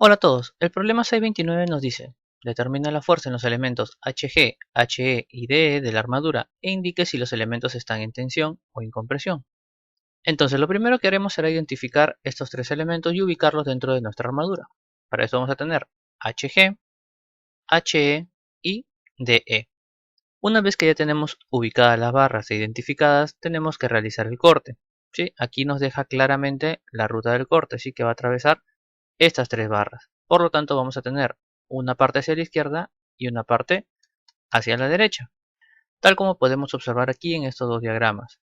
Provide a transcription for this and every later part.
Hola a todos, el problema 629 nos dice: determina la fuerza en los elementos Hg, He y De de la armadura e indique si los elementos están en tensión o en compresión. Entonces lo primero que haremos será identificar estos tres elementos y ubicarlos dentro de nuestra armadura. Para eso vamos a tener Hg, He y De. Una vez que ya tenemos ubicadas las barras e identificadas, tenemos que realizar el corte. ¿Sí? Aquí nos deja claramente la ruta del corte, así que va a atravesar estas tres barras. Por lo tanto, vamos a tener una parte hacia la izquierda y una parte hacia la derecha, tal como podemos observar aquí en estos dos diagramas.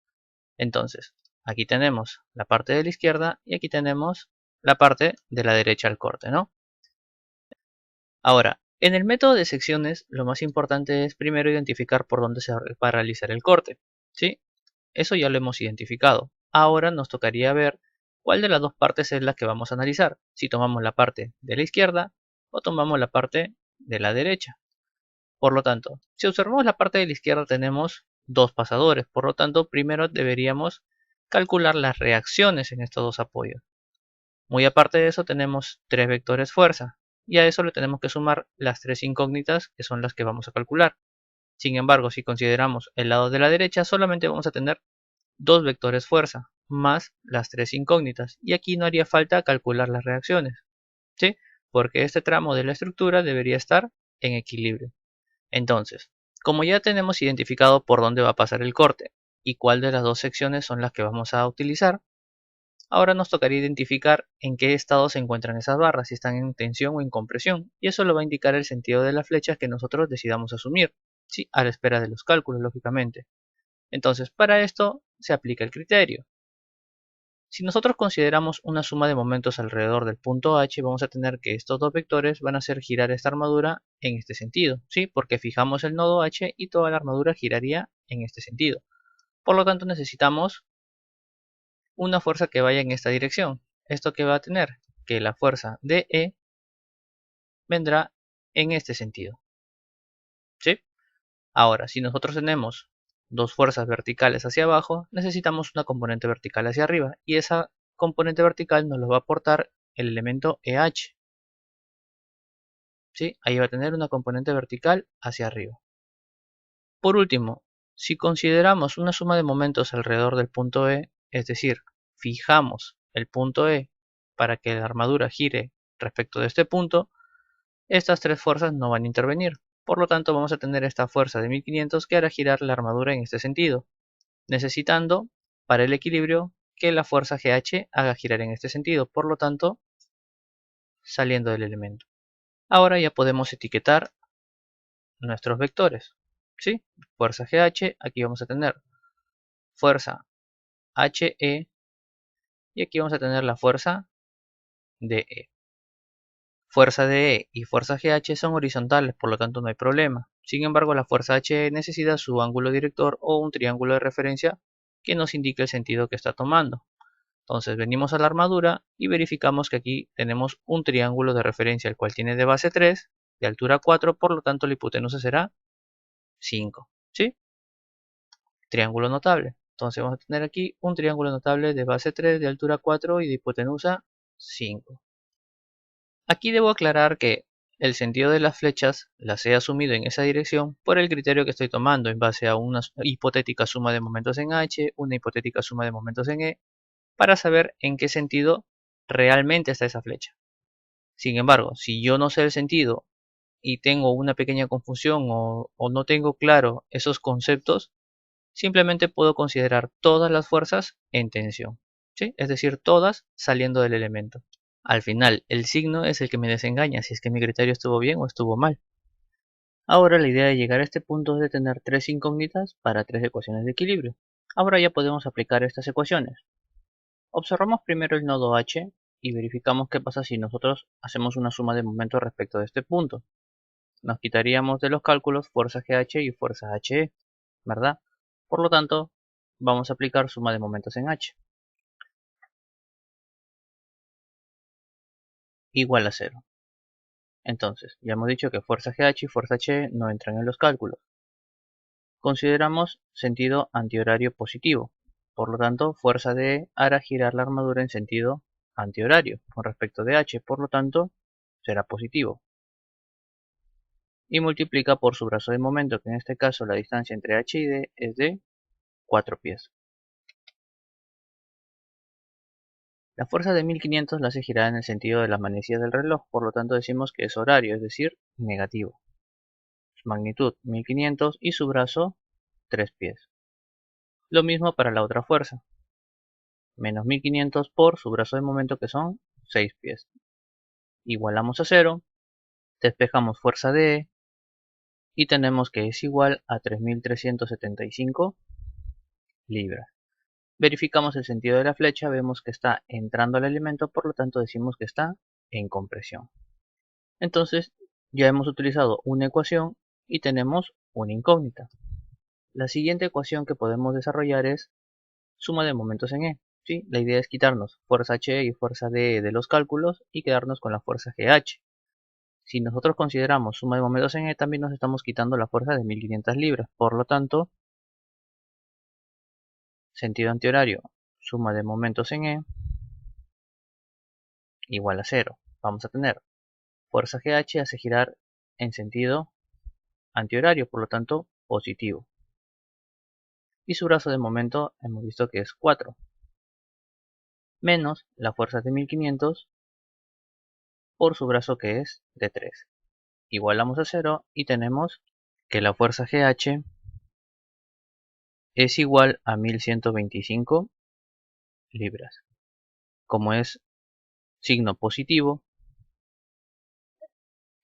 Entonces, aquí tenemos la parte de la izquierda y aquí tenemos la parte de la derecha al corte, ¿no? Ahora, en el método de secciones, lo más importante es primero identificar por dónde se va a realizar el corte, ¿sí? Eso ya lo hemos identificado. Ahora nos tocaría ver cuál de las dos partes es la que vamos a analizar. Si tomamos la parte de la izquierda o tomamos la parte de la derecha. Por lo tanto, si observamos la parte de la izquierda tenemos dos pasadores. Por lo tanto, primero deberíamos calcular las reacciones en estos dos apoyos. Muy aparte de eso tenemos tres vectores fuerza. Y a eso le tenemos que sumar las tres incógnitas que son las que vamos a calcular. Sin embargo, si consideramos el lado de la derecha, solamente vamos a tener dos vectores fuerza más las tres incógnitas, y aquí no haría falta calcular las reacciones, ¿sí? Porque este tramo de la estructura debería estar en equilibrio. Entonces, como ya tenemos identificado por dónde va a pasar el corte y cuál de las dos secciones son las que vamos a utilizar, ahora nos tocaría identificar en qué estado se encuentran esas barras, si están en tensión o en compresión, y eso lo va a indicar el sentido de las flechas que nosotros decidamos asumir, ¿sí? A la espera de los cálculos, lógicamente. Entonces, para esto se aplica el criterio. Si nosotros consideramos una suma de momentos alrededor del punto H, vamos a tener que estos dos vectores van a hacer girar esta armadura en este sentido, ¿sí? Porque fijamos el nodo H y toda la armadura giraría en este sentido. Por lo tanto, necesitamos una fuerza que vaya en esta dirección. ¿Esto que va a tener? Que la fuerza de vendrá en este sentido, ¿sí? Ahora, si nosotros tenemos dos fuerzas verticales hacia abajo, necesitamos una componente vertical hacia arriba, y esa componente vertical nos lo va a aportar el elemento EH. ¿Sí? Ahí va a tener una componente vertical hacia arriba. Por último, si consideramos una suma de momentos alrededor del punto E, es decir, fijamos el punto E para que la armadura gire respecto de este punto, estas tres fuerzas no van a intervenir. Por lo tanto, vamos a tener esta fuerza de 1500 que hará girar la armadura en este sentido, necesitando para el equilibrio que la fuerza GH haga girar en este sentido, por lo tanto, saliendo del elemento. Ahora ya podemos etiquetar nuestros vectores, ¿sí? Fuerza GH, aquí vamos a tener fuerza HE y aquí vamos a tener la fuerza DE. Fuerza DE y fuerza GH son horizontales, por lo tanto no hay problema. Sin embargo, la fuerza HE necesita su ángulo director o un triángulo de referencia que nos indique el sentido que está tomando. Entonces venimos a la armadura y verificamos que aquí tenemos un triángulo de referencia, el cual tiene de base 3, de altura 4, por lo tanto la hipotenusa será 5, ¿sí? Triángulo notable. Entonces vamos a tener aquí un triángulo notable de base 3, de altura 4 y de hipotenusa 5. Aquí debo aclarar que el sentido de las flechas las he asumido en esa dirección por el criterio que estoy tomando en base a una hipotética suma de momentos en H, una hipotética suma de momentos en E, para saber en qué sentido realmente está esa flecha. Sin embargo, si yo no sé el sentido y tengo una pequeña confusión o no tengo claro esos conceptos, simplemente puedo considerar todas las fuerzas en tensión, ¿sí? Es decir, todas saliendo del elemento. Al final, el signo es el que me desengaña si es que mi criterio estuvo bien o estuvo mal. Ahora la idea de llegar a este punto es de tener tres incógnitas para tres ecuaciones de equilibrio. Ahora ya podemos aplicar estas ecuaciones. Observamos primero el nodo H y verificamos qué pasa si nosotros hacemos una suma de momentos respecto de este punto. Nos quitaríamos de los cálculos fuerza GH y fuerza HE, ¿verdad? Por lo tanto, vamos a aplicar suma de momentos en H, igual a 0. Entonces, ya hemos dicho que fuerza GH y fuerza HE no entran en los cálculos. Consideramos sentido antihorario positivo. Por lo tanto, fuerza D hará girar la armadura en sentido antihorario con respecto de H. Por lo tanto, será positivo. Y multiplica por su brazo de momento, que en este caso la distancia entre h y d es de 4 pies. La fuerza de 1500 la hace girar en el sentido de las manecillas del reloj, por lo tanto decimos que es horario, es decir, negativo. Su magnitud 1500 y su brazo 3 pies. Lo mismo para la otra fuerza. Menos 1500 por su brazo de momento, que son 6 pies. Igualamos a 0, despejamos fuerza de y tenemos que es igual a 3375 libras. Verificamos el sentido de la flecha, vemos que está entrando al elemento, por lo tanto decimos que está en compresión. Entonces ya hemos utilizado una ecuación y tenemos una incógnita. La siguiente ecuación que podemos desarrollar es suma de momentos en E. ¿Sí? La idea es quitarnos fuerza H y fuerza D de los cálculos y quedarnos con la fuerza GH. Si nosotros consideramos suma de momentos en E, también nos estamos quitando la fuerza de 1500 libras. Por lo tanto, sentido antihorario, suma de momentos en E igual a 0. Vamos a tener fuerza GH hace girar en sentido antihorario, por lo tanto positivo. Y su brazo de momento hemos visto que es 4. Menos la fuerza de 1500 por su brazo, que es de 3. Igualamos a 0 y tenemos que la fuerza GH es igual a 1125 libras. Como es signo positivo,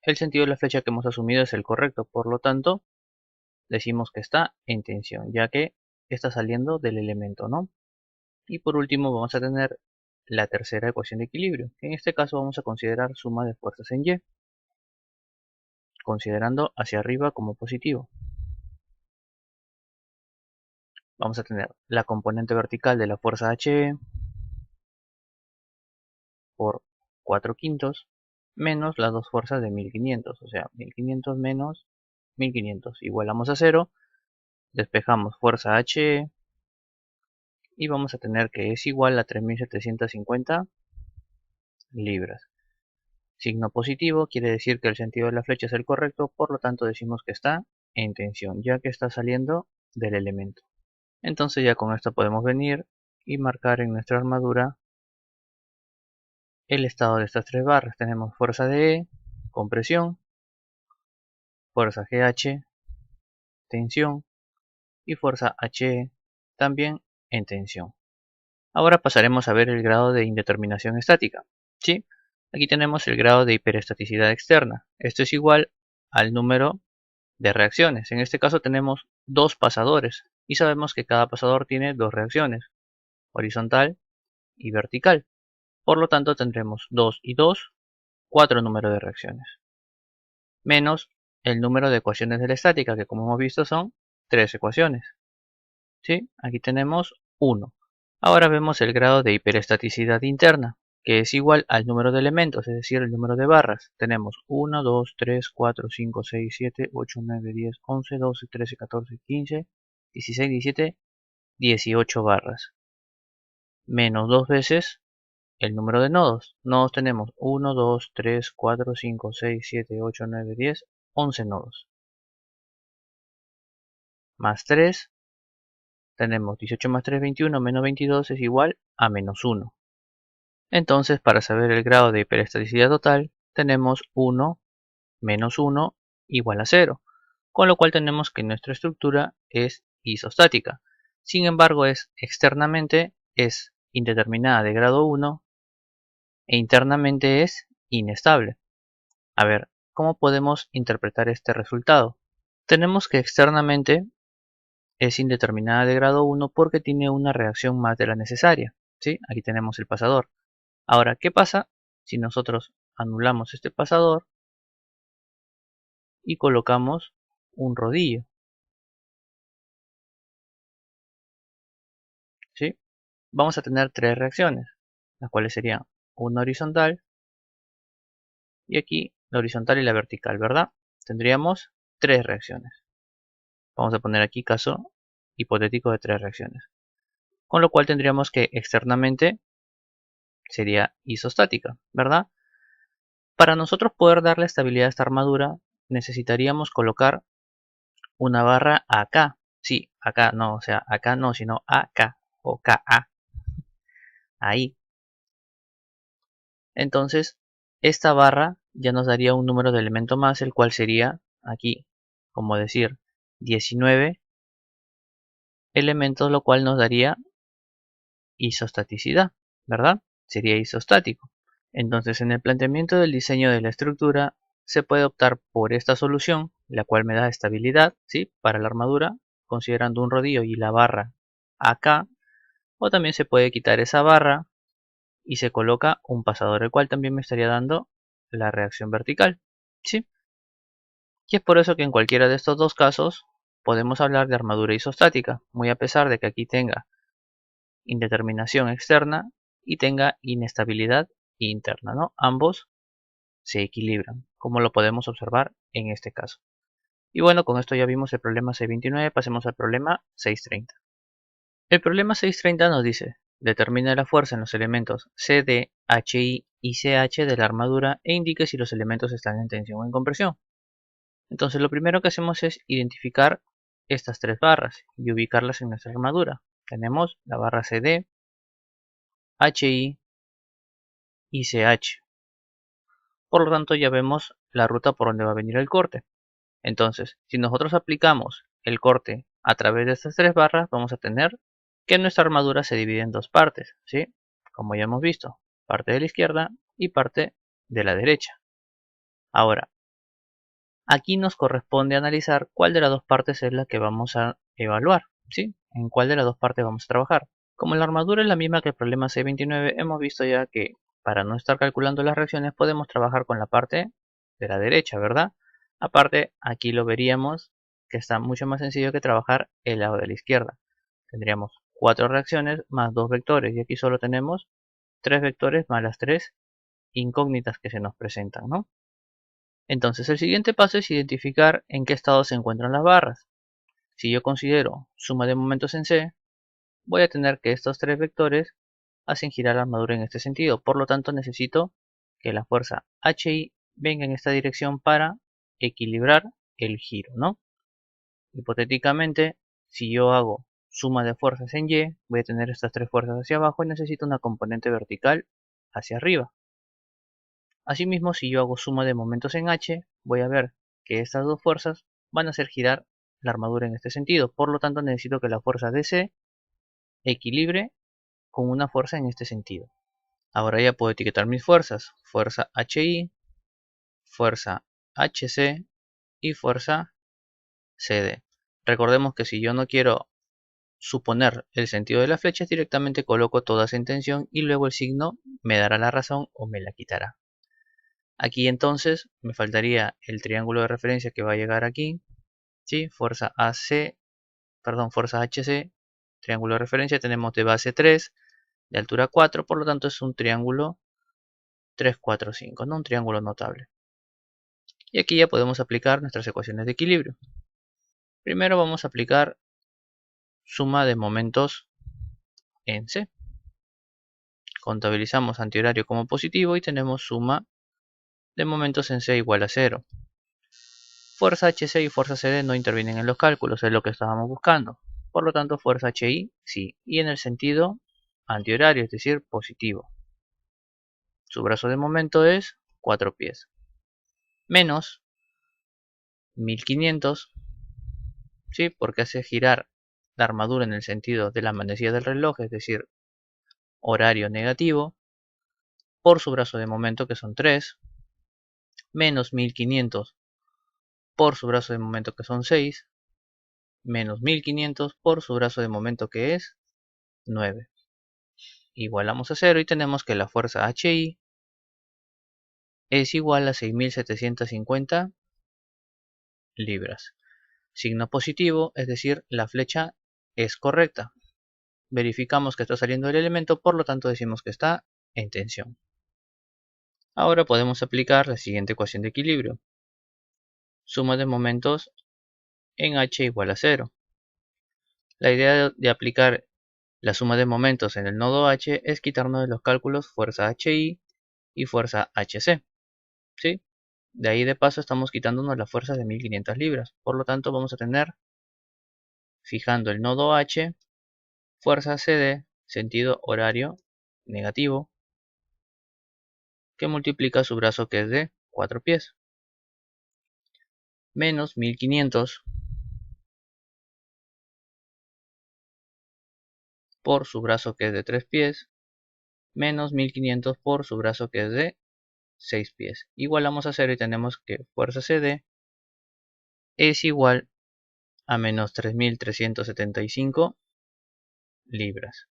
el sentido de la flecha que hemos asumido es el correcto, por lo tanto decimos que está en tensión, ya que está saliendo del elemento, ¿no? Y por último vamos a tener la tercera ecuación de equilibrio, que en este caso vamos a considerar suma de fuerzas en Y, considerando hacia arriba como positivo. Vamos a tener la componente vertical de la fuerza HE por 4 quintos menos las dos fuerzas de 1500, o sea, 1500 menos 1500. Igualamos a 0, despejamos fuerza HE y vamos a tener que es igual a 3750 libras. Signo positivo quiere decir que el sentido de la flecha es el correcto, por lo tanto decimos que está en tensión, ya que está saliendo del elemento. Entonces ya con esto podemos venir y marcar en nuestra armadura el estado de estas tres barras. Tenemos fuerza de E, compresión, fuerza GH, tensión, y fuerza HE, también en tensión. Ahora pasaremos a ver el grado de indeterminación estática. ¿Sí? Aquí tenemos el grado de hiperestaticidad externa. Esto es igual al número de reacciones. En este caso tenemos dos pasadores y sabemos que cada pasador tiene dos reacciones, horizontal y vertical. Por lo tanto tendremos 2 y 2, 4 números de reacciones, menos el número de ecuaciones de la estática, que como hemos visto son 3 ecuaciones. ¿Sí? Aquí tenemos 1. Ahora vemos el grado de hiperestaticidad interna, que es igual al número de elementos, es decir, el número de barras. Tenemos 1, 2, 3, 4, 5, 6, 7, 8, 9, 10, 11, 12, 13, 14, 15, 16, 17, 18 barras. Menos 2 veces el número de nodos. Nodos tenemos 1, 2, 3, 4, 5, 6, 7, 8, 9, 10, 11 nodos. Más 3. Tenemos 18 más 3, 21, menos 22 es igual a menos 1. Entonces, para saber el grado de hiperestaticidad total, tenemos 1 menos 1 igual a 0. Con lo cual tenemos que nuestra estructura es isostática. Sin embargo, externamente es indeterminada de grado 1 e internamente es inestable. A ver, ¿cómo podemos interpretar este resultado? Tenemos que externamente es indeterminada de grado 1 porque tiene una reacción más de la necesaria. ¿Sí? Aquí tenemos el pasador. Ahora, ¿qué pasa si nosotros anulamos este pasador y colocamos un rodillo? ¿Sí? Vamos a tener tres reacciones, las cuales serían una horizontal y aquí la horizontal y la vertical, ¿verdad? Tendríamos tres reacciones. Vamos a poner aquí caso hipotético de tres reacciones. Con lo cual tendríamos que externamente sería isostática, ¿verdad? Para nosotros poder darle estabilidad a esta armadura, necesitaríamos colocar una barra acá. Sí, acá no, o sea, acá no, sino acá o KA. Ahí. Entonces, esta barra ya nos daría un número de elemento más, el cual sería aquí, como decir, 19 elementos, lo cual nos daría isostaticidad, ¿verdad? Sería isostático. Entonces, en el planteamiento del diseño de la estructura, se puede optar por esta solución, la cual me da estabilidad, ¿sí? Para la armadura, considerando un rodillo y la barra acá, o también se puede quitar esa barra y se coloca un pasador, el cual también me estaría dando la reacción vertical, ¿sí? Y es por eso que en cualquiera de estos dos casos podemos hablar de armadura isostática, muy a pesar de que aquí tenga indeterminación externa y tenga inestabilidad interna, ¿no? Ambos se equilibran, como lo podemos observar en este caso. Y bueno, con esto ya vimos el problema 629, pasemos al problema 630. El problema 630 nos dice, determina la fuerza en los elementos CD, HI y CH de la armadura e indique si los elementos están en tensión o en compresión. Entonces lo primero que hacemos es identificar estas tres barras y ubicarlas en nuestra armadura. Tenemos la barra CD, HI y CH. Por lo tanto ya vemos la ruta por donde va a venir el corte. Entonces, si nosotros aplicamos el corte a través de estas tres barras, vamos a tener que nuestra armadura se divide en dos partes, ¿sí? Como ya hemos visto, parte de la izquierda y parte de la derecha. Ahora, aquí nos corresponde analizar cuál de las dos partes es la que vamos a evaluar, ¿sí? En cuál de las dos partes vamos a trabajar. Como la armadura es la misma que el problema C29, hemos visto ya que para no estar calculando las reacciones podemos trabajar con la parte de la derecha, ¿verdad? Aparte, aquí lo veríamos que está mucho más sencillo que trabajar el lado de la izquierda. Tendríamos 4 reacciones más 2 vectores y aquí solo tenemos 3 vectores más las 3 incógnitas que se nos presentan, ¿no? Entonces el siguiente paso es identificar en qué estado se encuentran las barras. Si yo considero suma de momentos en C, voy a tener que estos 3 vectores hacen girar la armadura en este sentido. Por lo tanto necesito que la fuerza HI venga en esta dirección para equilibrar el giro, ¿no? Hipotéticamente, si yo hago suma de fuerzas en Y, voy a tener estas 3 fuerzas hacia abajo y necesito una componente vertical hacia arriba. Asimismo, si yo hago suma de momentos en H, voy a ver que estas dos fuerzas van a hacer girar la armadura en este sentido. Por lo tanto, necesito que la fuerza DC equilibre con una fuerza en este sentido. Ahora ya puedo etiquetar mis fuerzas. Fuerza HI, fuerza HC y fuerza CD. Recordemos que si yo no quiero suponer el sentido de las flechas, directamente coloco todas en tensión y luego el signo me dará la razón o me la quitará. Aquí entonces me faltaría el triángulo de referencia que va a llegar aquí, ¿sí? Fuerza AC, perdón, fuerza HC, triángulo de referencia, tenemos de base 3, de altura 4, por lo tanto es un triángulo 3, 4, 5, ¿no? Un triángulo notable. Y aquí ya podemos aplicar nuestras ecuaciones de equilibrio. Primero vamos a aplicar suma de momentos en C. Contabilizamos antihorario como positivo y tenemos suma de momentos en C igual a 0. Fuerza HC y fuerza CD no intervienen en los cálculos, es lo que estábamos buscando. Por lo tanto, fuerza HI sí, y en el sentido antihorario, es decir, positivo. Su brazo de momento es 4 pies. Menos 1500, ¿sí? Porque hace girar la armadura en el sentido de la manecilla del reloj, es decir, horario negativo, por su brazo de momento que son 3, menos 1500 por su brazo de momento que son 6, menos 1500 por su brazo de momento que es 9. Igualamos a 0 y tenemos que la fuerza HI es igual a 6750 libras. Signo positivo, es decir, la flecha es correcta. Verificamos que está saliendo el elemento, por lo tanto decimos que está en tensión. Ahora podemos aplicar la siguiente ecuación de equilibrio. Suma de momentos en H igual a 0. La idea de aplicar la suma de momentos en el nodo H es quitarnos de los cálculos fuerza HI y fuerza HC. ¿sí? De ahí de paso estamos quitándonos las fuerzas de 1500 libras. Por lo tanto vamos a tener, fijando el nodo H, fuerza CD, sentido horario negativo, que multiplica su brazo que es de 4 pies, menos 1500 por su brazo que es de 3 pies, menos 1500 por su brazo que es de 6 pies. Igualamos a 0 y tenemos que fuerza CD es igual a menos 3375 libras.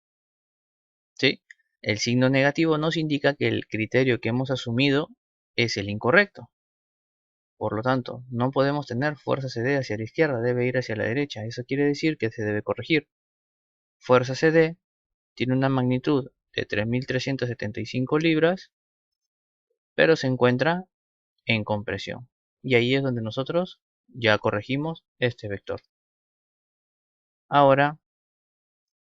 ¿Sí? El signo negativo nos indica que el criterio que hemos asumido es el incorrecto. Por lo tanto, no podemos tener fuerza CD hacia la izquierda, debe ir hacia la derecha. Eso quiere decir que se debe corregir. Fuerza CD tiene una magnitud de 3375 libras, pero se encuentra en compresión. Y ahí es donde nosotros ya corregimos este vector. Ahora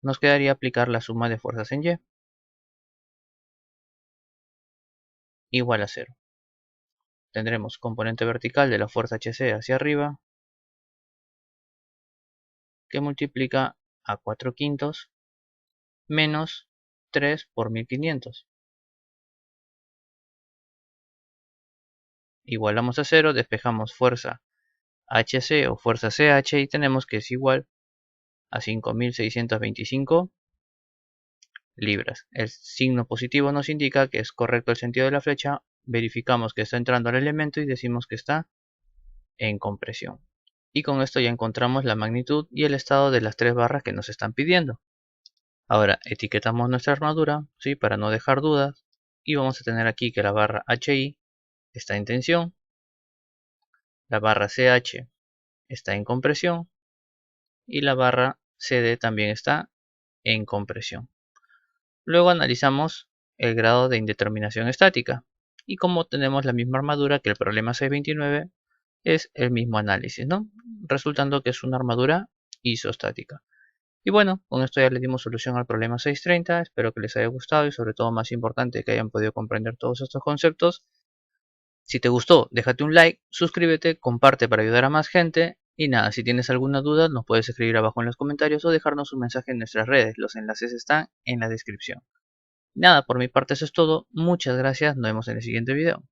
nos quedaría aplicar la suma de fuerzas en Y, igual a 0. Tendremos componente vertical de la fuerza HC hacia arriba, que multiplica a 4 quintos menos 3 por 1500. Igualamos a 0, despejamos fuerza HC o fuerza CH y tenemos que es igual a 5625 libras. El signo positivo nos indica que es correcto el sentido de la flecha, verificamos que está entrando al elemento y decimos que está en compresión. Y con esto ya encontramos la magnitud y el estado de las 3 barras que nos están pidiendo. Ahora etiquetamos nuestra armadura, ¿sí? Para no dejar dudas, y vamos a tener aquí que la barra HI está en tensión, la barra CH está en compresión y la barra CD también está en compresión. Luego analizamos el grado de indeterminación estática y como tenemos la misma armadura que el problema 629, es el mismo análisis, ¿no? Resultando que es una armadura isostática. Y bueno, con esto ya le dimos solución al problema 630, espero que les haya gustado y sobre todo más importante que hayan podido comprender todos estos conceptos. Si te gustó, déjate un like, suscríbete, comparte para ayudar a más gente y nada, si tienes alguna duda nos puedes escribir abajo en los comentarios o dejarnos un mensaje en nuestras redes, los enlaces están en la descripción. Nada, por mi parte eso es todo, muchas gracias, nos vemos en el siguiente video.